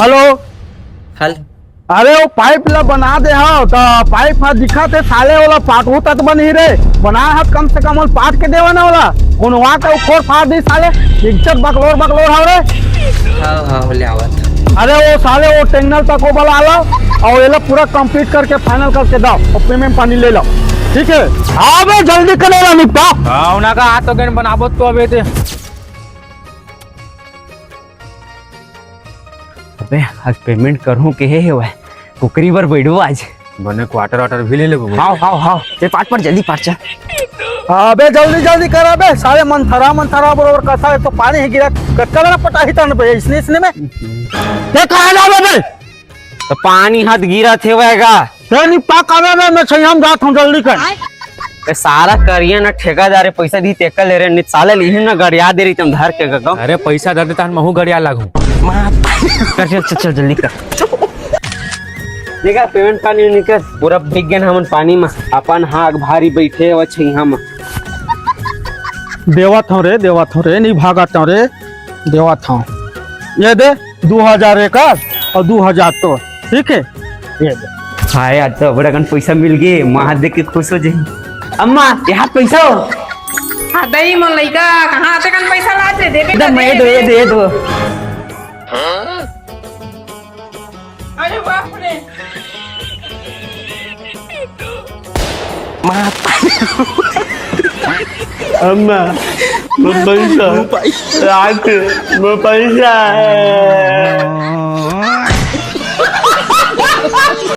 Hello. हल अरे वो पाइप ला बना दे हो तो पाइप हा दिखा थे साले वाला पाटू तक बनी रे बना है कम से कम पाट के देवा ना वाला कौन वहाँ का खोर फाड़ दी साले इज्जत बकलोर बकलोर हो रे। हाँ हाँ बोले आवत। अरे वो साले वो टेंगनल तक वो वाला आलो और ये लोग पूरा कंप्लीट करके फाइनल करके दो और पेमेंट पानी ले लो ठीक है। हाँ बे जल्दी करेगा निपटा। हाँ उन्हें का हाथ तो गन बनाबो तो अबे ते। अबे आज पेमेंट करूँ के है वह कुकरी पर बैठो आज। बने क्वार्टर वाटर भी ले ले बबू। हाँ हाँ हाँ ते पाट पर जल्दी पाट जा। अबे जल्दी जल्दी करा बे सारे मंथरा बरोबर कसा है तो पानी ही गिरा कच्चा ना पटा ही तन पे इसने में ये कहा ना बे तो पानी हाथ गिरा थे वहगा ये निपटा कावे में मैं सही हम जात हूं जल्दी कर। ते सारा करिया ना ठेकेदार पैसा दी तेकल ले रे नि साले लिहिन ना गड़िया दे रही तुम धर के गगो। अरे पैसा दे देता महू गड़िया लागू। कर चल जल्दी कर निकाल पेमेंट पानी निकल पूरा भीग गए हमन पानी में अपन हाथ भारी बैठे वो छैहा में देवत हूं रे नहीं भागत हूं रे देवत हूं ये दे 2000 एक और 2000 तो ठीक है ये दे। हाय आज तो बड़ा कन पैसा मिल गए मां देख के खुश हो जाए। अम्मा यहाँ पैसा हो हाँ दही मन लइका कहाँ आते कन पैसा लाते दे बेटा एकदम ये दो अरे बाप रे अम्मा मैं पैसा रात मैं पैसा है